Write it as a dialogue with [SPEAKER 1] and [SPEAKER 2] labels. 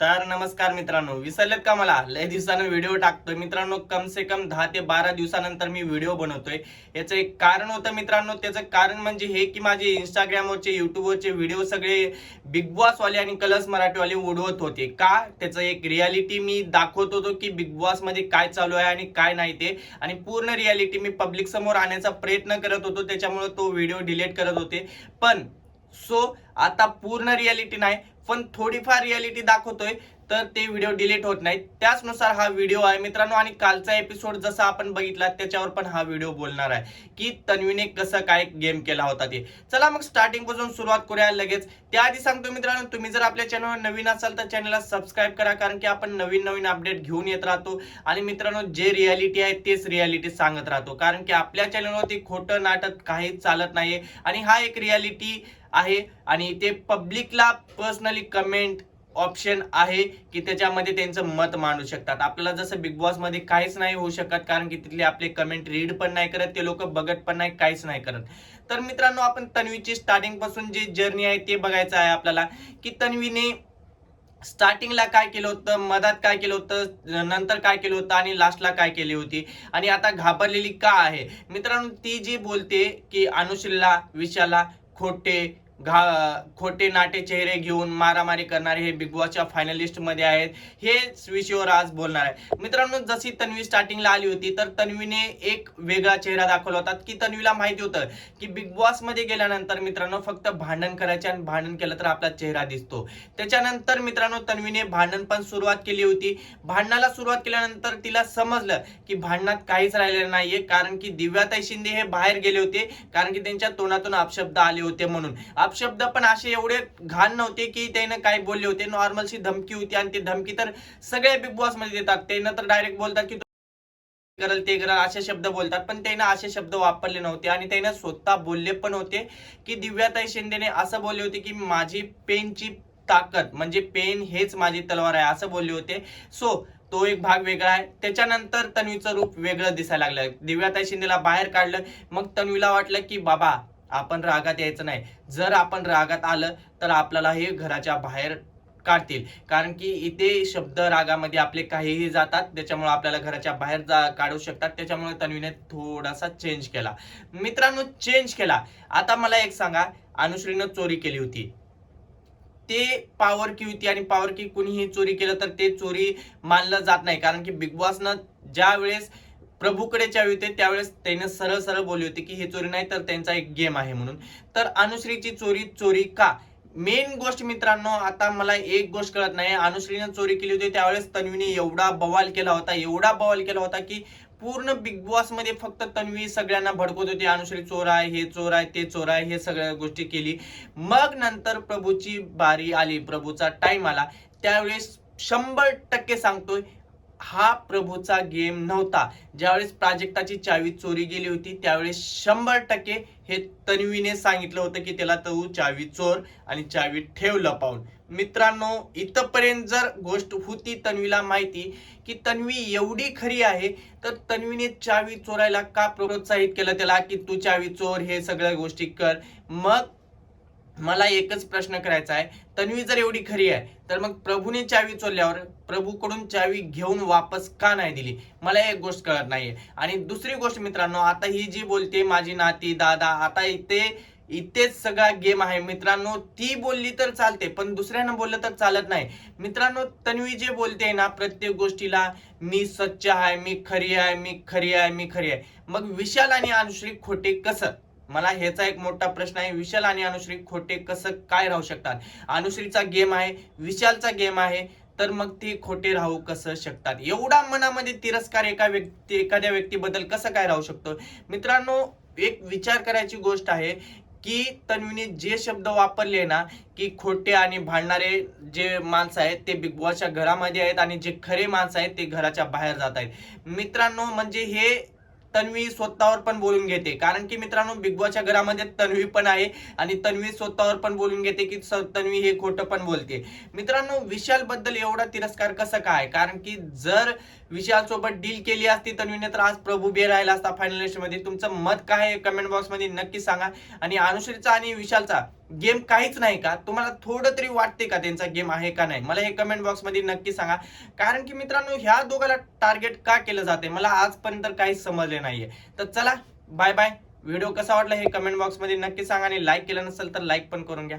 [SPEAKER 1] तर नमस्कार मित्रांनो, विसरलेत का मला? लय दिवसानं व्हिडिओ टाकतोय मित्रांनो. कम से कम 10 ते 12 दिवसानंतर मी व्हिडिओ बनवतोय. याचं एक कारण होतं मित्रांनो. त्याचं कारण म्हणजे हे की माझे इंस्टाग्रामवरचे युट्यूबवरचे व्हिडिओ सगळे बिग बॉस वाले आणि कलर्स मराठीवाले उडवत होते. का? त्याचं एक रियालिटी मी दाखवत होतो की बिग बॉस मध्ये काय चालू आहे आणि काय नाही ते, आणि पूर्ण रियालिटी मी पब्लिक समोर आणण्याचा प्रयत्न करत होतो. त्याच्यामुळे तो व्हिडिओ डिलीट करत होते. पण आता पूर्ण रियालिटी नाही, पण थोडीफार रियालिटी दाखवतोय, तर ते व्हिडिओ डिलीट होत नाहीत. त्याचनुसार हा व्हिडिओ आहे मित्रांनो. आणि कालचा एपिसोड जसा आपण बघितला त्याच्यावर पण हा व्हिडिओ बोलणार आहे की तन्वीने कसं काय गेम केला होता ते. चला मग स्टार्टिंग पासून सुरुवात करूया लगेच. त्याआधी सांगतो मित्रांनो, तुम्ही जर आपल्या चॅनलवर नवीन असाल तर चॅनलला सबस्क्राईब करा, कारण की आपण नवीन नवीन अपडेट घेऊन येत राहतो. आणि मित्रांनो, जे रियालिटी आहे तेच रियालिटी सांगत राहतो, कारण की आपल्या चॅनलवरती खोटं नाटक काही चालत नाहीये. आणि हा एक रियालिटी आहे, आणि ते पब्लिकला पर्सनली कमेंट ऑप्शन आहे की त्याच्यामध्ये त्यांचं मत मांडू शकतात. आपल्याला जसं बिग बॉस मध्ये काहीच नाही होऊ शकत, कारण की तिथले आपले कमेंट रीड पण नाही करत ते लोक, बघत पण नाही, काहीच नाही करत. तर मित्रांनो, आपण तन्वीची स्टार्टिंग पासून जी जर्नी आहे ते बघायचं आहे आपल्याला, की तन्वीने स्टार्टिंगला काय केलं होतं, मधात काय केलं होतं, नंतर काय केलं होतं आणि लास्टला काय केली होती, आणि आता घाबरलेली का आहे. मित्रांनो, ती जी बोलते की अनुश्रीला, विशाला खोटे खोटे नाटे चेहरे घेऊन मारामारी करणारे हे बिग बॉसच्या फायनलिस्ट मध्ये आहेत, हेच विषयावर आज बोलणार आहे. मित्रांनो, जशी तन्वी स्टार्टिंगला आली होती तर तन्वीने एक वेगळा चेहरा दाखवला होता, की तन्वीला माहिती होतं की बिग बॉस मध्ये गेल्यानंतर मित्रांनो फक्त भांडण करायचे, आणि भांडण केलं तर आपला चेहरा दिसतो. त्याच्यानंतर मित्रांनो, तन्वीने भांडण पण सुरुवात केली होती. भांडणाला सुरुवात केल्यानंतर तिला समजलं की भांडणात काहीच राहिलेलं नाहीये, कारण की दिव्याताई शिंदे हे बाहेर गेले होते, कारण की त्यांच्या तोंडातून अपशब्द आले होते म्हणून. अपशब्द पण असे एवढे घाण नव्हते की त्याने काय बोलले होते, नॉर्मलशी धमकी होती, आणि ती धमकी तर सगळे बिग बॉस मध्ये देतात. त्यानं तर डायरेक्ट बोलतात की करल ते करल असे शब्द बोलतात, पण त्यानं असे शब्द वापरले नव्हते. आणि त्यानं स्वतः बोलले पण होते की दिव्याताई शिंदेने असं बोलले होते की माझी पेनची ताकद म्हणजे पेन हेच माझी तलवार आहे, असं बोलले होते. तो एक भाग वेगळा आहे. त्याच्यानंतर तन्वीचं रूप वेगळं दिसायला लागलं. दिव्याताई शिंदेला बाहेर काढलं. मग तन्वीला वाटलं की बाबा, आपण रागात यायचं नाही. जर आपण रागात आलं तर आपल्याला हे घराच्या बाहेर काढतील, कारण की इथे शब्द रागामध्ये आपले काहीही जातात, त्याच्यामुळे आपल्याला घराच्या बाहेर काढू शकतात. त्याच्यामुळे तन्वीने थोडासा चेंज केला मित्रांनो, चेंज केला. आता मला एक सांगा, अनुश्रीनं चोरी केली होती, ते पॉवर की होती, आणि पॉवर की कुणीही चोरी केलं तर ते चोरी मानलं जात नाही, कारण की बिग बॉसनं ज्या वेळेस प्रभूकडे चावी होते त्यावेळेस त्याने सरळ सरळ बोलली होती की हे चोरी नाही, तर त्यांचा एक गेम आहे म्हणून. तर अनुश्रीची चोरी चोरी का? मेन गोष्ट मित्रांनो, आता मला एक गोष्ट कळत नाही. अनुश्रीने चोरी केली होती त्यावेळेस तन्वीने एवढा बवाल केला होता, एवढा बवाल केला होता की पूर्ण बिग बॉस मध्ये फक्त तन्वी सगळ्यांना भडकवत होती, अनुश्री चोर आहे, हे चोर आहे, ते चोर आहे, हे सगळ्या गोष्टी केली. मग नंतर प्रभूची बारी आली, प्रभूचा टाइम आला, त्यावेळेस 100% सांगतोय, हा प्रभूचा गेम नव्हता. ज्यावेळेस प्राजक्ताची चावी चोरी गेली होती त्यावेळेस 100% हे तन्वीने सांगितलं होतं की त्याला तू चावी चोर आणि चावी ठेव लपवून. मित्रांनो, इथपर्यंत जर गोष्ट होती तन्वीला माहिती की तन्वी एवढी खरी आहे, तर तन्वीने चावी चोरायला का प्रोत्साहित केलं त्याला की तू चावी चोर, हे सगळ्या गोष्टी कर. मग मला एकच प्रश्न करायचा आहे, तन्वी जर एवढी खरी आहे तर मग प्रभूने चावी चोरल्यावर प्रभूकडून चावी घेऊन वापस का नाही दिली? मला एक गोष्ट कळत नाहीये. आणि दुसरी गोष्ट मित्रांनो, आता ही जी बोलते माझी नाती दादा, आता इथेच सगळा गेम आहे मित्रांनो. ती बोलली तर चालते, पण दुसऱ्यानं बोललं तर चालत नाही मित्रांनो. तन्वी जे बोलते ना प्रत्येक गोष्टीला, मी सच्च आहे, मी खरी आहे, मी खरी आहे, मी खरी आहे, मग विशाल आणि अनुश्री खोटे कसं? मला ह्याचा एक मोठा प्रश्न आहे. विशाल आणि अनुश्री खोटे कसं काय राहू शकतात? अनुश्रीचा गेम आहे, विशालचा गेम आहे, तर मग ते खोटे राहू कसं शकतात? एवढा मनामध्ये तिरस्कार एखाद्या व्यक्तीबद्दल कसं काय राहू शकतो? मित्रांनो, एक विचार करायची गोष्ट आहे की तन्वीने जे शब्द वापरले ना, की खोटे आणि भांडणारे जे माणसं आहेत ते बिग बॉसच्या घरामध्ये आहेत, आणि जे खरे माणसं आहेत ते घराच्या बाहेर जात आहेत मित्रांनो. म्हणजे हे तन्वी स्वतःवर पण बोलून घेते, कारण की मित्रांनो बिग बॉसच्या घरामध्ये तन्वी पण आहे, आणि तन्वी स्वतःवर पण बोलून घेते की तन्वी हे खोटं पण बोलते. मित्रांनो, विशाल बद्दल एवढा तिरस्कार कसं काय? कारण की जर विशाल सोबत डील केली असती तन्वीने तर आज प्रभू बे राहिला असता फायनल लिस्ट मध्ये. तुमचं मत काय आहे कमेंट बॉक्स मध्ये नक्की सांगा. आणि अनुश्रीचा आणि विशालचा गेम काहीच नाही का? तुम्हाला थोडं तरी वाटते का त्यांचा गेम आहे का नाही? मला हे कमेंट बॉक्स मध्ये नक्की सांगा. कारण की मित्रांनो ह्या दोघाला टार्गेट का केलं जाते मला आजपर्यंत काहीच समजले नाहीये. तर चला बाय बाय. व्हिडिओ कसा वाटला हे कमेंट बॉक्स मध्ये नक्की सांगा आणि लाईक केलं नसेल तर लाईक पण करून घ्या.